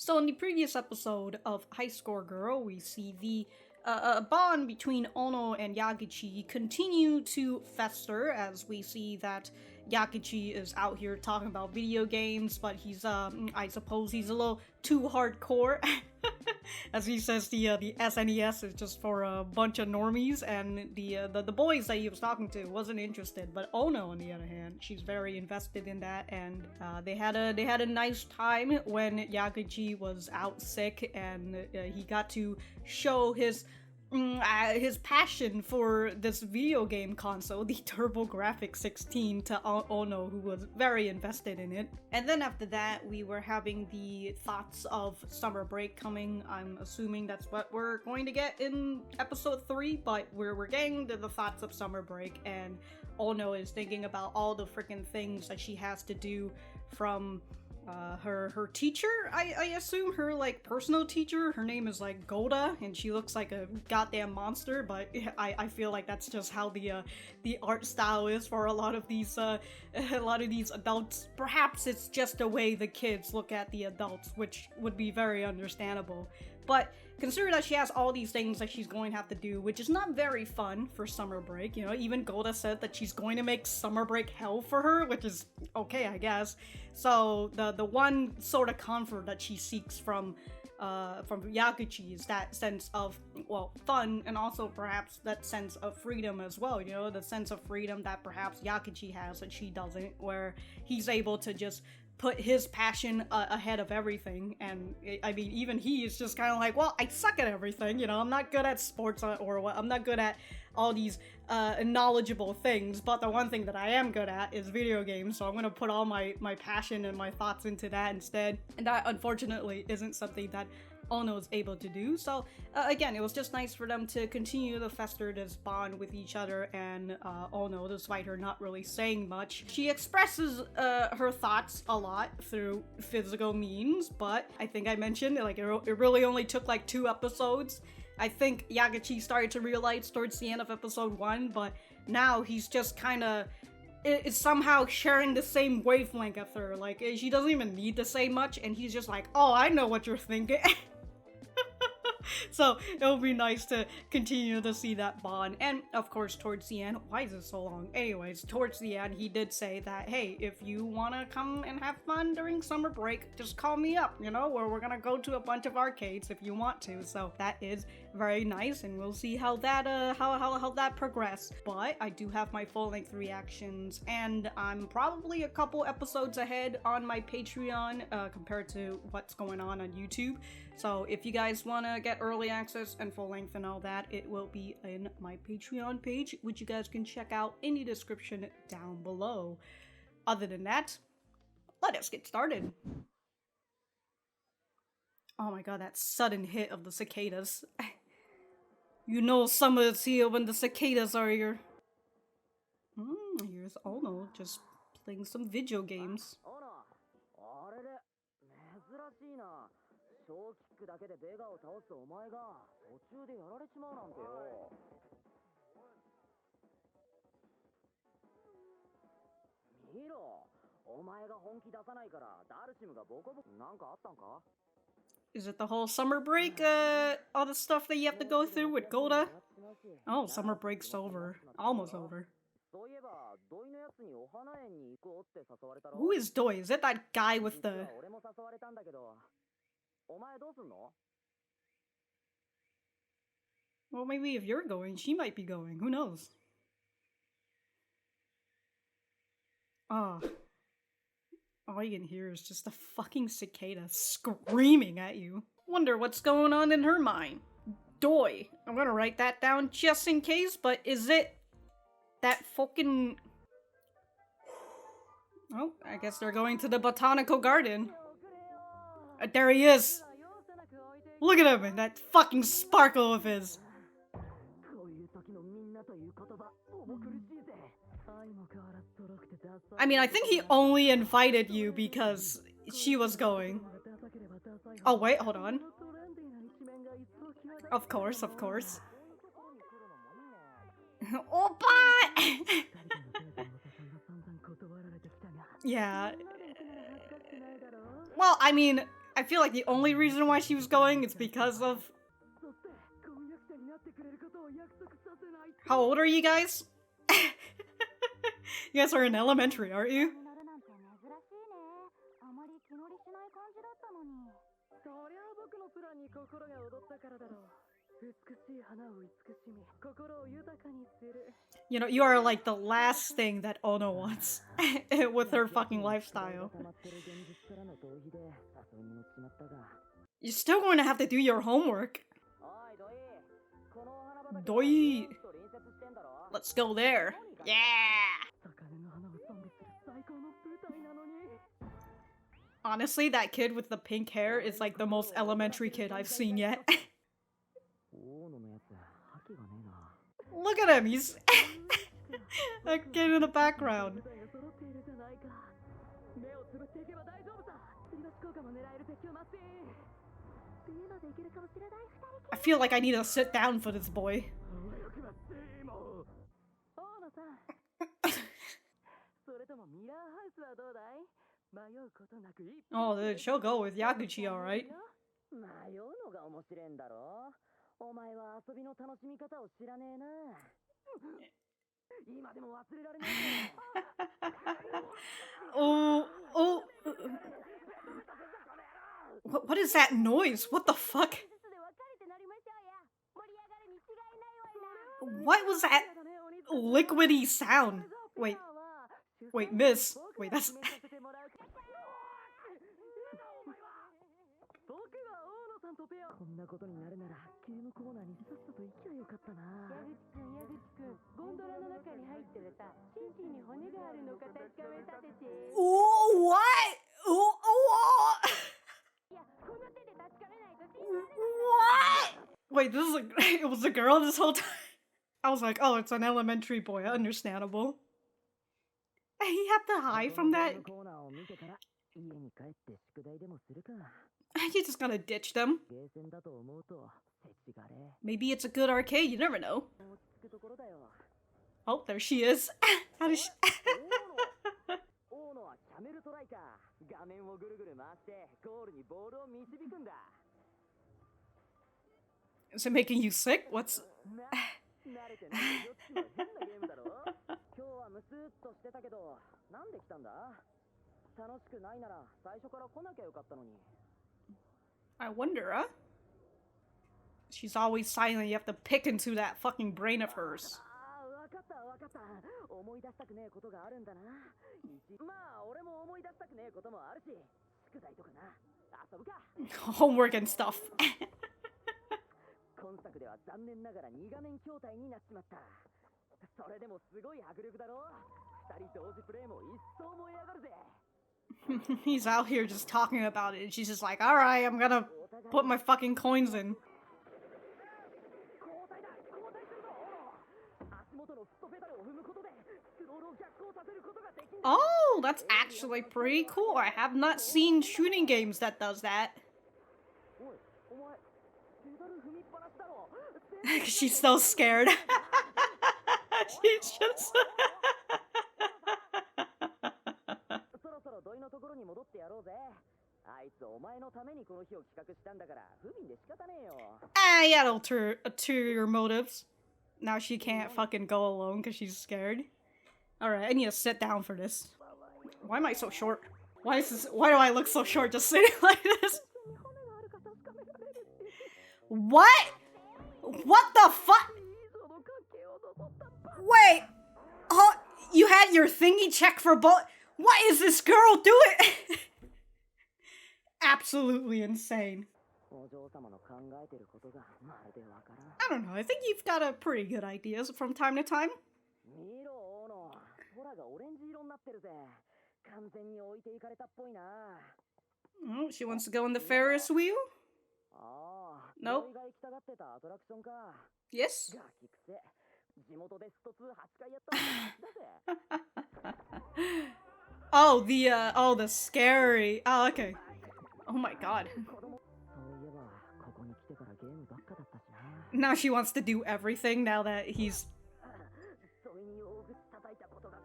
So in the previous episode of High Score Girl, we see the bond between Ono and Yaguchi continue to fester as we see that Yaguchi is out here talking about video games, but he's, I suppose he's a little too hardcore. As he says, the SNES is just for a bunch of normies, and the boys that he was talking to wasn't interested. But Ono, on the other hand, she's very invested in that, and they had a nice time when Yaguchi was out sick, and he got to show his passion for this video game console, the TurboGrafx-16, to Ono, who was very invested in it. And then after that, we were having the thoughts of summer break coming. I'm assuming that's what we're going to get in episode 3, but we're getting to the thoughts of summer break, and Ono is thinking about all the freaking things that she has to do from her teacher, I assume, her like personal teacher. Her name is like Golda, and she looks like a goddamn monster, but I feel like that's just how the art style is for a lot of these adults. Perhaps it's just the way the kids look at the adults, which would be very understandable. But consider that she has all these things that she's going to have to do, which is not very fun for summer break. You know, even Golda said that she's going to make summer break hell for her, which is okay, I guess. So the one sort of comfort that she seeks from Yaguchi is that sense of, well, fun, and also perhaps that sense of freedom as well. You know, the sense of freedom that perhaps Yaguchi has that she doesn't, where he's able to just put his passion ahead of everything. And I mean, even he is just kind of like, well, I suck at everything, you know, I'm not good at sports or what, I'm not good at all these knowledgeable things, but the one thing that I am good at is video games, so I'm gonna put all my passion and my thoughts into that instead. And that unfortunately isn't something that Ono is able to do. So again, it was just nice for them to continue to fester this bond with each other, and Ono, despite her not really saying much, she expresses her thoughts a lot through physical means. But I think I mentioned, like, it really only took like 2 episodes. I think Yaguchi started to realize towards the end of episode 1, but now he's just kind of is somehow sharing the same wavelength as her. Like, she doesn't even need to say much, and he's just like, oh, I know what you're thinking. So it'll be nice to continue to see that bond. And of course, towards the end, why is it so long? Anyways, towards the end, he did say that, hey, if you want to come and have fun during summer break, just call me up, you know, where we're gonna go to a bunch of arcades if you want to. So that is very nice, and we'll see how that how that progress. But I do have my full-length reactions, and I'm probably a couple episodes ahead on my Patreon compared to what's going on YouTube. So if you guys want to get early access and full length and all that, it will be in my Patreon page, which you guys can check out in the description down below. Other than that, let us get started. Oh my god, that sudden hit of the cicadas. You know summer's here when the cicadas are here. Here's Ono just playing some video games. 小キックだけでベガを倒すお前が途中でやられちまうなんてよ。見ろ、お前が本気出さないからダルシムがボコボコなんかあったんか? Is it the whole summer break, all the stuff that you have to go through with Golda? Oh, summer break's over. Almost over. Who is Doi? Is it that guy with the... Well, maybe if you're going, she might be going. Who knows? Ah. All you can hear is just a fucking cicada screaming at you. Wonder what's going on in her mind. Doi. I'm gonna write that down just in case, but is it that fucking... Oh, I guess they're going to the botanical garden. There he is! Look at him and that fucking sparkle of his! I mean, I think he only invited you because she was going. Oh wait, hold on. Of course, of course. Oppa! Yeah. Well, I mean, I feel like the only reason why she was going is because of... How old are you guys? You guys are in elementary, aren't you? You know, you are like the last thing that Oono wants with her fucking lifestyle. You're still going to have to do your homework. Doi. Let's go there. Yeah! Honestly, that kid with the pink hair is like the most elementary kid I've seen yet. Look at him, he's that kid in the background. I feel like I need to sit down for this boy. Oh, dude, she'll go with Yaguchi, alright. Oh, oh. What is that noise? What the fuck? What was that liquidy sound? Wait, miss. Wait, that's... Oh, what? Oh, what? Wait, this is a... It was a girl this whole time? I was like, oh, it's an elementary boy. Understandable. He had to hide from that? You just gonna ditch them? Maybe it's a good arcade, you never know. Oh, there she is. How does she... Is it making you sick? What's... I wonder, huh? She's always silent, you have to pick into that fucking brain of hers. Homework and stuff. He's out here just talking about it and she's just like, alright, I'm gonna put my fucking coins in. Oh, that's actually pretty cool. I have not seen shooting games that does that. She's so scared. She's just... Ah, yeah, ulterior motives. Now she can't fucking go alone because she's scared. Alright, I need to sit down for this. Why am I so short? Why do I look so short just sitting like this? What? What the fuck? Wait! Oh, you had your thingy check for both? What is this girl doing? Absolutely insane. I don't know, I think you've got a pretty good ideas from time to time. Oh, she wants to go on the Ferris wheel? Nope. Yes? Oh, the scary. Oh, okay. Oh my god. Now she wants to do everything now that he's...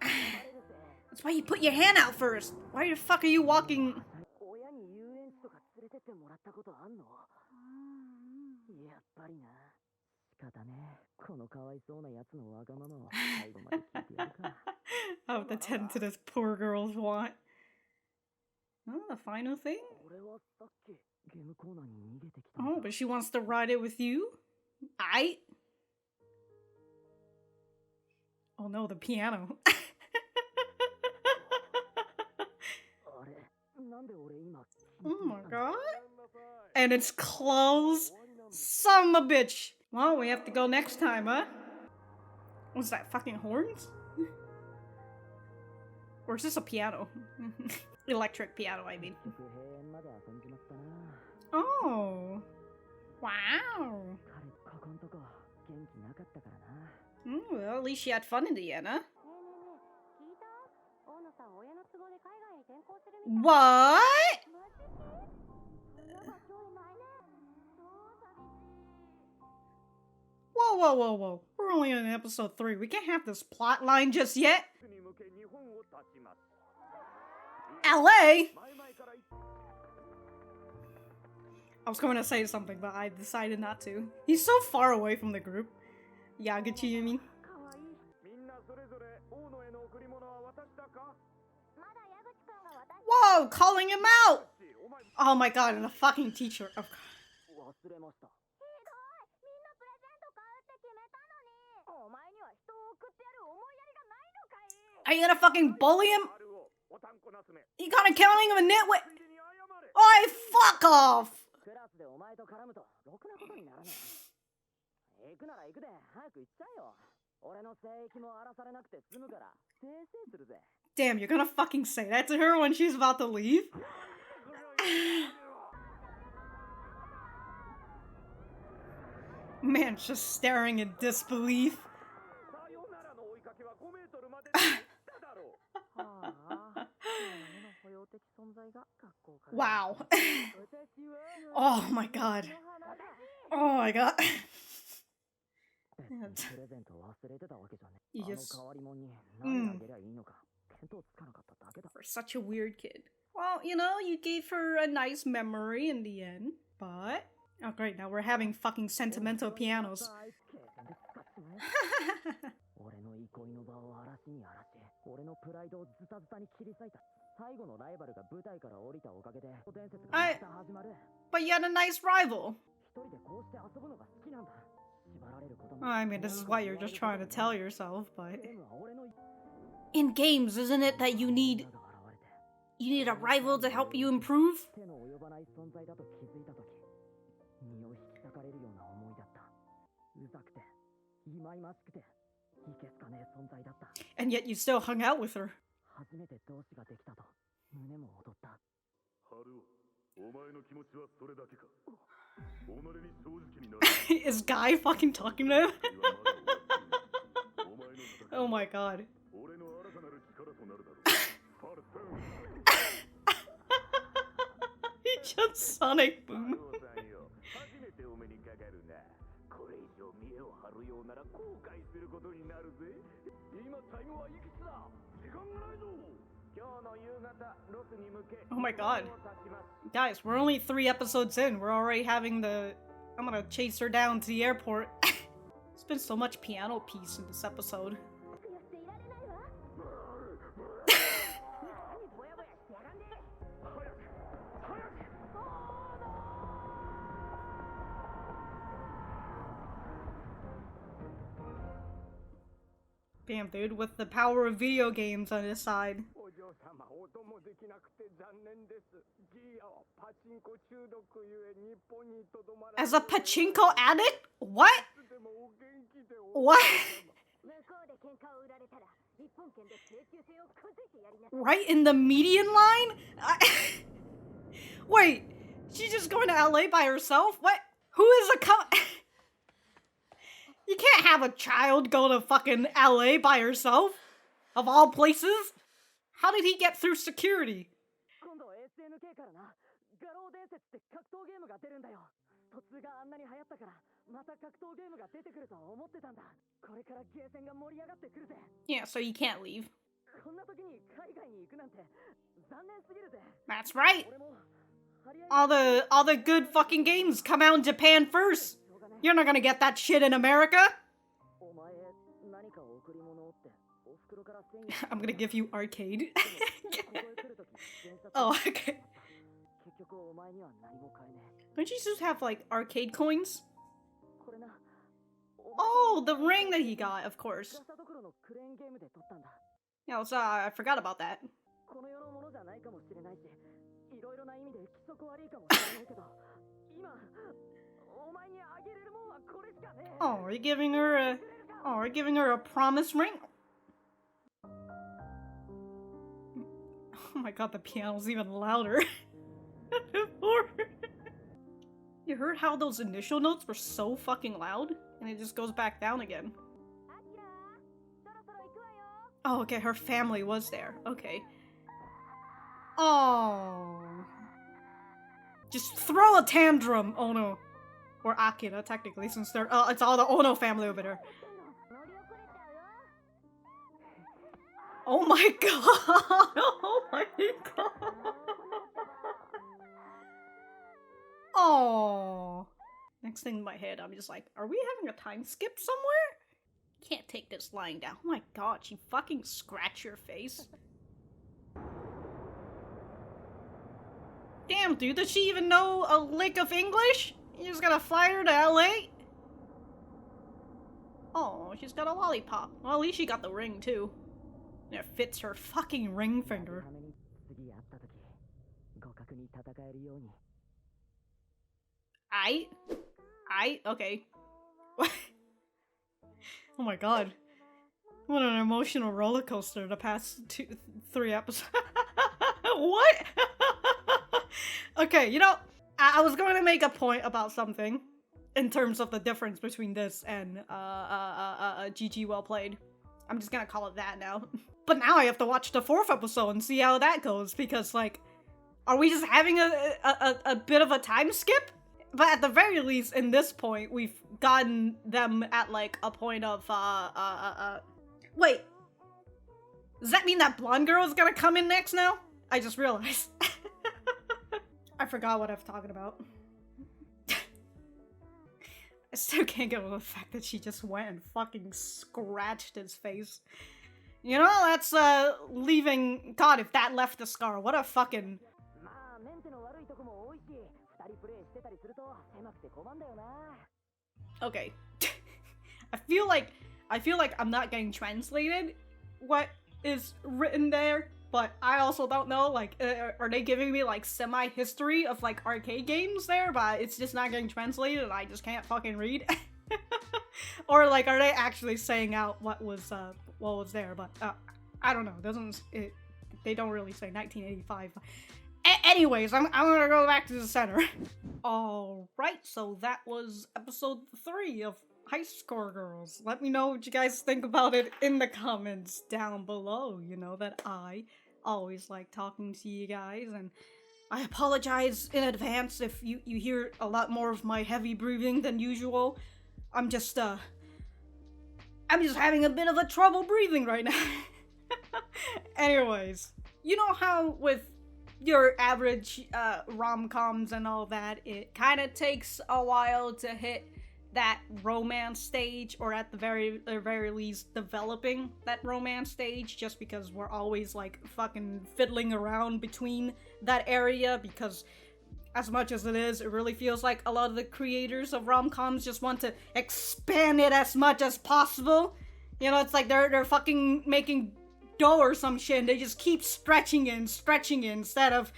That's why you put your hand out first. Why the fuck are you walking... I have to tend to this poor girl's want. Oh, the final thing? Oh, but she wants to ride it with you? Oh no, the piano. Oh my god. And it's closed? Son of a bitch. Well, we have to go next time, huh? What's that, fucking horns? Or is this a piano? Electric piano, I mean. Oh. Wow. Well, at least she had fun in the end, huh? What? Whoa, whoa, whoa, whoa. We're only on episode 3. We can't have this plot line just yet. LA? I was going to say something, but I decided not to. He's so far away from the group. Yaguchi, you mean? Whoa, calling him out! Oh my god, and the fucking teacher. Oh. Are you gonna fucking bully him? You gonna calling him a nitwit? Oi, fuck off! Damn, you're gonna fucking say that to her when she's about to leave? Man's just staring in disbelief. Wow. Oh my god. Oh my god. You just... For such a weird kid. Well, you know, you gave her a nice memory in the end, but... Oh great, now we're having fucking sentimental pianos. But you had a nice rival. I mean, this is what you're just trying to tell yourself, but... In games, isn't it that you need a rival to help you improve? And yet you still hung out with her. Is Guy fucking talking to him? Oh my god. He just Sonic Boom. Oh my god. Guys, we're only 3 episodes in. We're already having the... I'm gonna chase her down to the airport. There's been so much piano piece in this episode. Damn, dude, with the power of video games on his side. As a pachinko addict? What? What? Right in the median line? Wait, she's just going to LA by herself? What? Who is a You can't have a child go to fucking LA by herself, of all places. How did he get through security? Yeah, so you can't leave. That's right. All the good fucking games come out in Japan first. You're not gonna get that shit in America. I'm gonna give you arcade. Oh, okay. Don't you just have like arcade coins? Oh, the ring that he got, of course. Yeah, so I forgot about that. Oh, are you giving her a... Oh, are you giving her a promise ring? Oh my god, the piano's even louder. You heard how those initial notes were so fucking loud? And it just goes back down again. Oh, okay, her family was there. Okay. Oh. Just throw a tantrum, Oono. Or Akira, technically, since they're- it's all the Oono family over there. Oh my god! Oh my god! Oh. Next thing in my head, I'm just like, are we having a time skip somewhere? Can't take this lying down. Oh my god, she fucking scratched your face. Damn, dude, does she even know a lick of English? You just gotta fly her to LA? Oh, she's got a lollipop. Well, at least she got the ring, too. And it fits her fucking ring finger. Okay. Oh my god. What an emotional roller coaster the past 3 episodes. What? Okay, you know, I was going to make a point about something in terms of the difference between this and GG Well Played. I'm just gonna call it that now. But now I have to watch the 4th episode and see how that goes, because like, are we just having a bit of a time skip? But at the very least, in this point, we've gotten them at like a point of wait. Does that mean that blonde girl is gonna come in next now? I just realized. I forgot what I was talking about. I still can't get over the fact that she just went and fucking scratched his face. You know, that's leaving. God, if that left a scar, what a fucking. Okay. I feel like I'm not getting translated what is written there, but I also don't know, like, are they giving me like semi-history of like arcade games there, but it's just not getting translated and I just can't fucking read? Or like, are they actually saying out what was there? But I don't know. They don't really say 1985. Anyways, I'm gonna go back to the center. Alright, so that was episode 3 of High Score Girls. Let me know what you guys think about it in the comments down below. You know that I always like talking to you guys, and I apologize in advance if you hear a lot more of my heavy breathing than usual. I'm just having a bit of a trouble breathing right now. Anyways, you know how with your average rom-coms and all that, it kind of takes a while to hit that romance stage, or at the very least developing that romance stage, just because we're always like fucking fiddling around between that area, because as much as it is, it really feels like a lot of the creators of rom-coms just want to expand it as much as possible. You know, it's like they're fucking making dough or some shit, and they just keep stretching it instead of...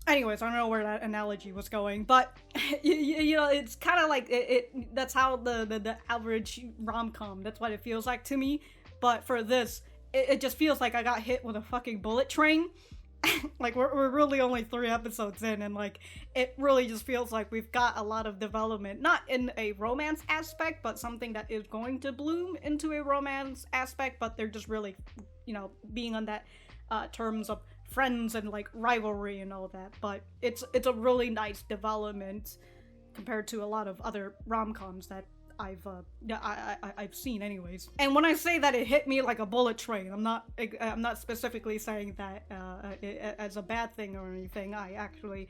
Anyways, I don't know where that analogy was going, but you know, it's kind of like that's how the average rom-com, that's what it feels like to me. But for this, it just feels like I got hit with a fucking bullet train. Like, we're really only 3 episodes in, and like, it really just feels like we've got a lot of development, not in a romance aspect, but something that is going to bloom into a romance aspect, but they're just really, you know, being on that terms of friends and like rivalry and all that. But it's a really nice development compared to a lot of other rom-coms that I've seen anyways. And when I say that it hit me like a bullet train, I'm not specifically saying that as a bad thing or anything. I actually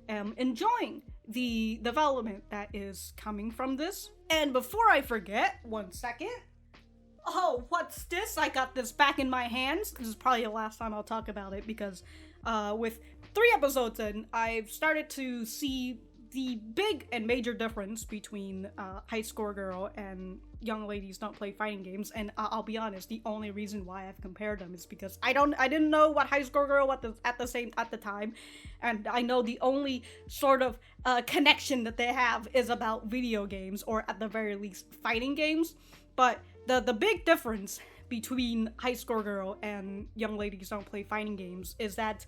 am enjoying the development that is coming from this. And before I forget, 1 second. Oh, what's this? I got this back in my hands. This is probably the last time I'll talk about it because with 3 episodes in, I've started to see the big and major difference between High Score Girl and Young Ladies Don't Play Fighting Games. And I'll be honest, the only reason why I've compared them is because I didn't know what High Score Girl at the time, and I know the only sort of connection that they have is about video games, or at the very least fighting games. But the big difference between High Score Girl and Young Ladies Don't Play Fighting Games is that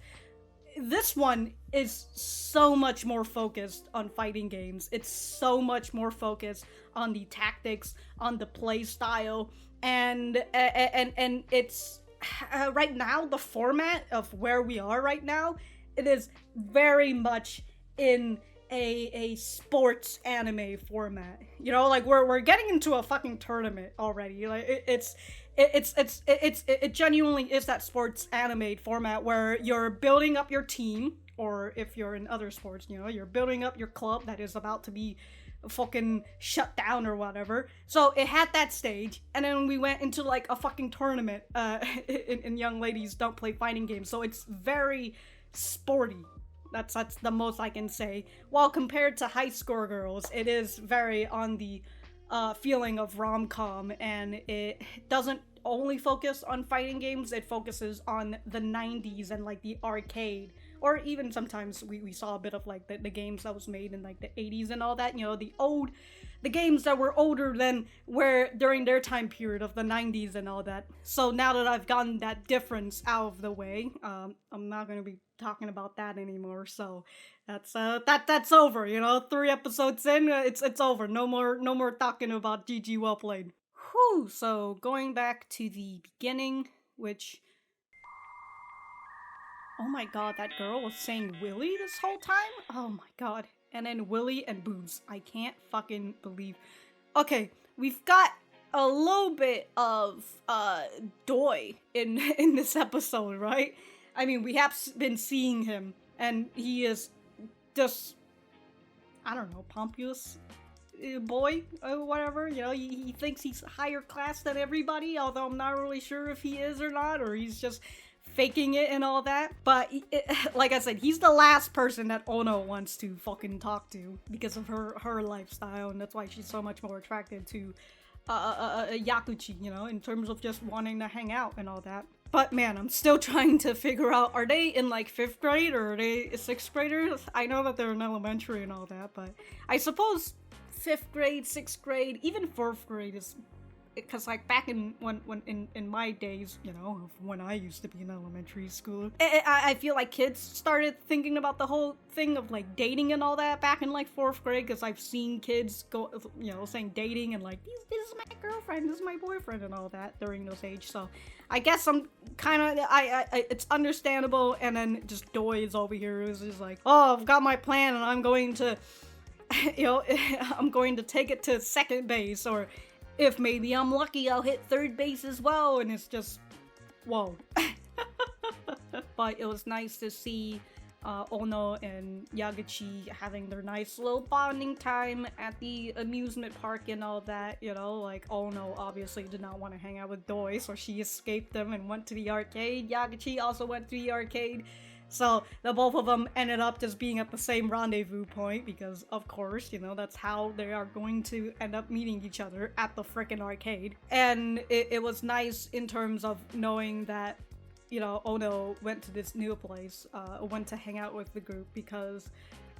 this one is so much more focused on fighting games. It's so much more focused on the tactics, on the play style, and it's right now, the format of where we are right now, it is very much in a sports anime format. You know, like we're getting into a fucking tournament already. Like it genuinely is that sports anime format where you're building up your team, or if you're in other sports, you know, you're building up your club that is about to be fucking shut down or whatever. So it had that stage, and then we went into like a fucking tournament in Young Ladies Don't Play Fighting Games. So it's very sporty. That's the most I can say. While compared to High Score Girls, it is very on the feeling of rom-com, and it doesn't only focus on fighting games, it focuses on the 90s and like the arcade, or even sometimes we saw a bit of like the games that was made in like the 80s and all that, you know, the games that were older than where during their time period of the 90s and all that. So now that I've gotten that difference out of the way, I'm not going to be talking about that anymore. So that's over, you know, 3 episodes in, it's over. No more talking about GG well played. Whew, so going back to the beginning, which, oh my god, that girl was saying Willy this whole time? Oh my god. And then Willy and boobs. I can't fucking believe. Okay, we've got a little bit of Doi in this episode, right? I mean, we have been seeing him, and he is just, I don't know, pompous boy or whatever. You know, he thinks he's higher class than everybody, although I'm not really sure if he is or not, or he's just faking it and all that. But like I said, he's the last person that Oono wants to fucking talk to because of her lifestyle, and that's why she's so much more attracted to Yaguchi, you know, in terms of just wanting to hang out and all that. But man, I'm still trying to figure out, are they in like 5th grade or are they 6th graders? I know that they're in elementary and all that, but I suppose 5th grade, 6th grade, even 4th grade is, because like back in my days, you know, when I used to be in elementary school, I feel like kids started thinking about the whole thing of like dating and all that back in like 4th grade, because I've seen kids go, you know, saying dating and like, this is my girlfriend, this is my boyfriend and all that during those ages. So I guess I'm kind of, it's understandable. And then just Doi is over here is just like, oh, I've got my plan and I'm going to, you know, I'm going to take it to 2nd base, or if maybe I'm lucky, I'll hit 3rd base as well. And it's just, whoa. But it was nice to see Oono and Yaguchi having their nice little bonding time at the amusement park and all that, you know, like Oono obviously did not want to hang out with Doi, so she escaped them and went to the arcade. Yaguchi also went to the arcade. So the both of them ended up just being at the same rendezvous point because, of course, you know, that's how they are going to end up meeting each other, at the frickin' arcade. And it was nice in terms of knowing that, you know, Oono went to this new place, went to hang out with the group because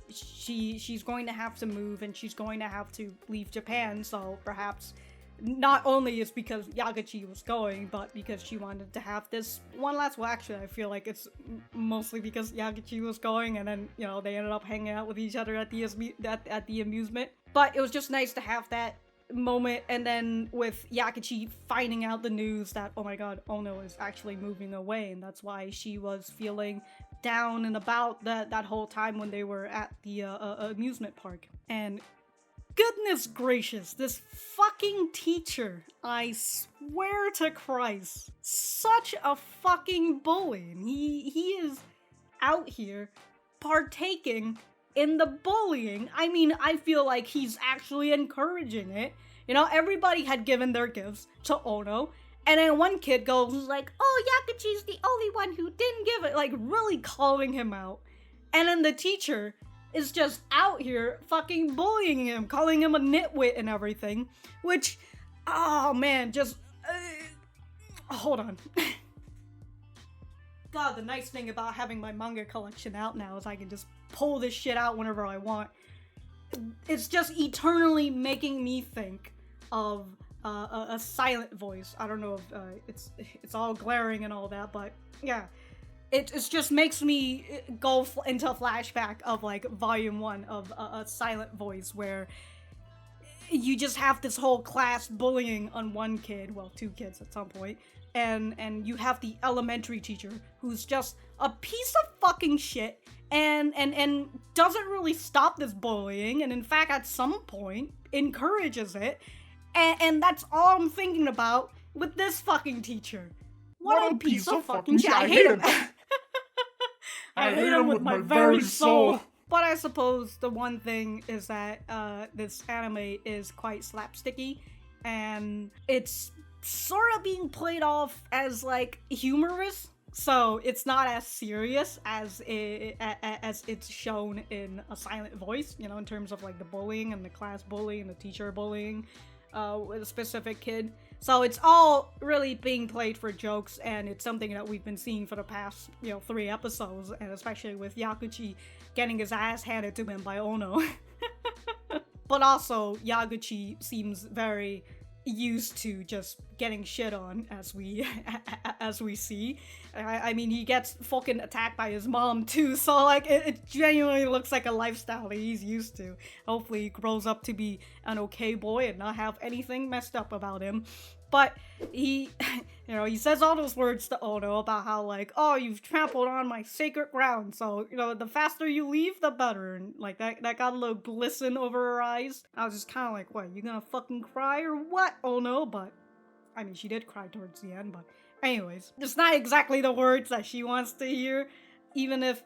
she's going to have to move and she's going to have to leave Japan, so perhaps not only is because Yaguchi was going, but because she wanted to have this one last, well actually I feel like it's mostly because Yaguchi was going, and then, you know, they ended up hanging out with each other at the amusement. But it was just nice to have that moment, and then with Yaguchi finding out the news that, oh my god, Oono is actually moving away, and that's why she was feeling down and about that whole time when they were at the amusement park. And goodness gracious, this fucking teacher, I swear to Christ, such a fucking bully. He is out here partaking in the bullying. I mean, I feel like he's actually encouraging it. You know, everybody had given their gifts to Ono, and then one kid goes like, oh, Yaguchi's the only one who didn't give it, like really calling him out. And then the teacher is just out here fucking bullying him, calling him a nitwit and everything, which, oh man, just, hold on. God, the nice thing about having my manga collection out now is I can just pull this shit out whenever I want. It's just eternally making me think of a silent voice. I don't know if it's all glaring and all that, but yeah. It just makes me go into a flashback of like volume 1 of a silent voice where you just have this whole class bullying on one kid, well, 2 kids at some point, and you have the elementary teacher who's just a piece of fucking shit and doesn't really stop this bullying, and in fact at some point encourages it, and that's all I'm thinking about with this fucking teacher. What a piece of fucking shit. I hate him. I hate him with my very soul. But I suppose the one thing is that this anime is quite slapsticky, and it's sort of being played off as like humorous, so it's not as serious as it's shown in a silent voice, you know, in terms of like the bullying and the class bullying and the teacher bullying with a specific kid. So it's all really being played for jokes, and it's something that we've been seeing for the past, 3 episodes, and especially with Yaguchi getting his ass handed to him by Ono. But also, Yaguchi seems very used to just getting shit on, as we see. I mean, he gets fucking attacked by his mom too, so like it genuinely looks like a lifestyle that he's used to. Hopefully he grows up to be an okay boy and not have anything messed up about him. But he, he says all those words to Ono about how like, oh, you've trampled on my sacred ground, so, the faster you leave, the better. And like that got a little glisten over her eyes. I was just kind of like, what, you gonna fucking cry or what, Ono? But, I mean, she did cry towards the end, but anyways, it's not exactly the words that she wants to hear, even if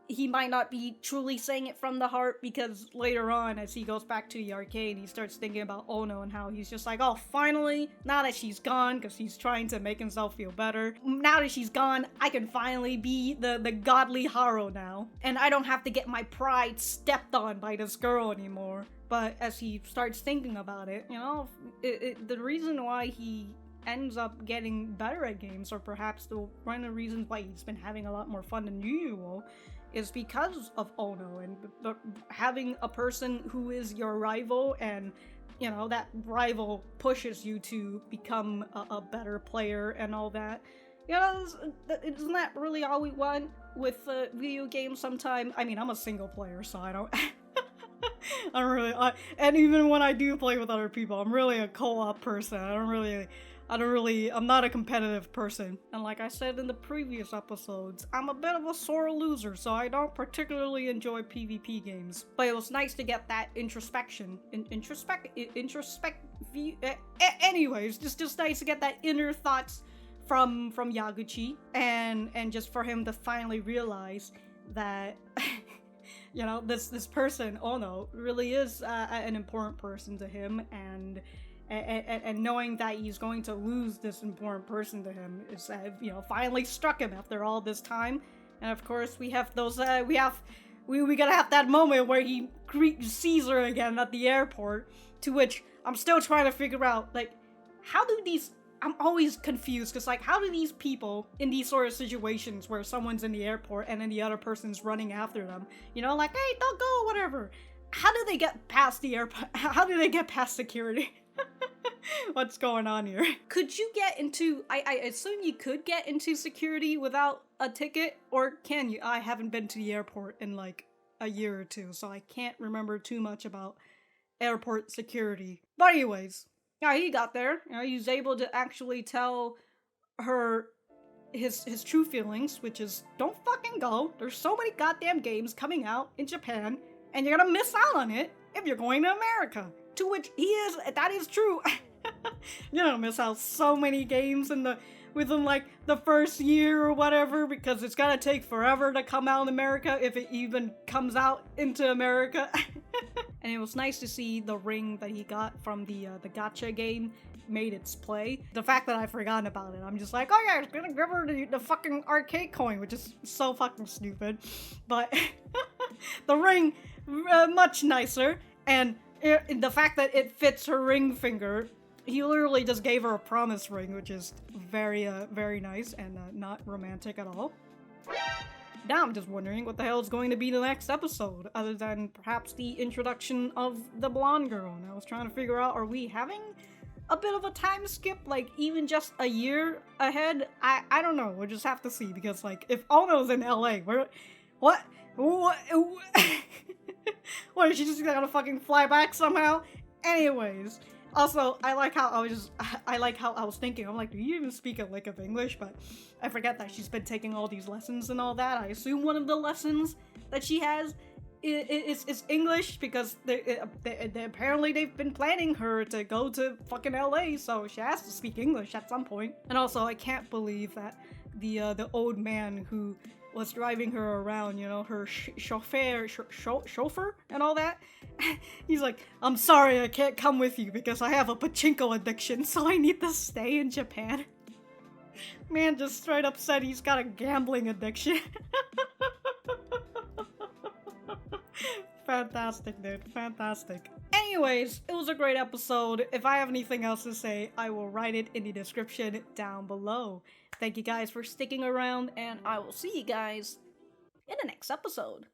he might not be truly saying it from the heart, because later on, as he goes back to the arcade, he starts thinking about Ono and how he's just like, oh, finally, now that she's gone, because he's trying to make himself feel better, now that she's gone, I can finally be the godly Haruo now, and I don't have to get my pride stepped on by this girl anymore. But as he starts thinking about it, the reason why he ends up getting better at games, or perhaps one of the reasons why he's been having a lot more fun than usual, is because of Ono, and having a person who is your rival, and that rival pushes you to become a better player and all that. Isn't that really all we want with video games sometimes? I mean, I'm a single player, so I don't and even when I do play with other people, I'm really a co-op person. I'm not a competitive person. And like I said in the previous episodes, I'm a bit of a sore loser, so I don't particularly enjoy PvP games. But it was nice to get that introspection. Anyways, just nice to get that inner thoughts from Yaguchi, and just for him to finally realize that this person, Ono, really is an important person to him, and knowing that he's going to lose this important person to him is, finally struck him after all this time. And of course, we have those, we gotta have that moment where he sees her again at the airport, to which I'm still trying to figure out, like, I'm always confused, because, like, how do these people in these sort of situations where someone's in the airport and then the other person's running after them, like, hey, don't go, whatever, how do they get past the airport? How do they get past security? What's going on here? Could you get into, I assume you could get into security without a ticket, or can you? I haven't been to the airport in like a year or two, so I can't remember too much about airport security. But anyways, yeah, he got there. He was able to actually tell her his true feelings, which is, don't fucking go. There's so many goddamn games coming out in Japan, and you're gonna miss out on it if you're going to America. To which that is true. You're gonna miss out so many games within like the first year or whatever, because it's gonna take forever to come out in America if it even comes out into America. And it was nice to see the ring that he got from the gacha game made its play. The fact that I've forgotten about it, I'm just like, oh yeah, it's gonna give her the fucking arcade coin, which is so fucking stupid. But the ring, much nicer, and the fact that it fits her ring finger. He literally just gave her a promise ring, which is very, very nice and not romantic at all. Now I'm just wondering what the hell is going to be the next episode, other than perhaps the introduction of the blonde girl. And I was trying to figure out, are we having a bit of a time skip, like even just a year ahead? I don't know, we'll just have to see, because like, if Ono's in LA, what, what, is she just gonna fucking fly back somehow? Anyways. Also, I like how I was thinking, I'm like, do you even speak a lick of English? But I forget that she's been taking all these lessons and all that. I assume one of the lessons that she has is English, because they apparently they've been planning her to go to fucking LA, so she has to speak English at some point. And also, I can't believe that the old man who was driving her around, you know, her chauffeur and all that. He's like, I'm sorry, I can't come with you because I have a pachinko addiction, so I need to stay in Japan. Man just straight up said he's got a gambling addiction. Fantastic, dude. Fantastic. Anyways, it was a great episode. If I have anything else to say, I will write it in the description down below. Thank you guys for sticking around, and I will see you guys in the next episode.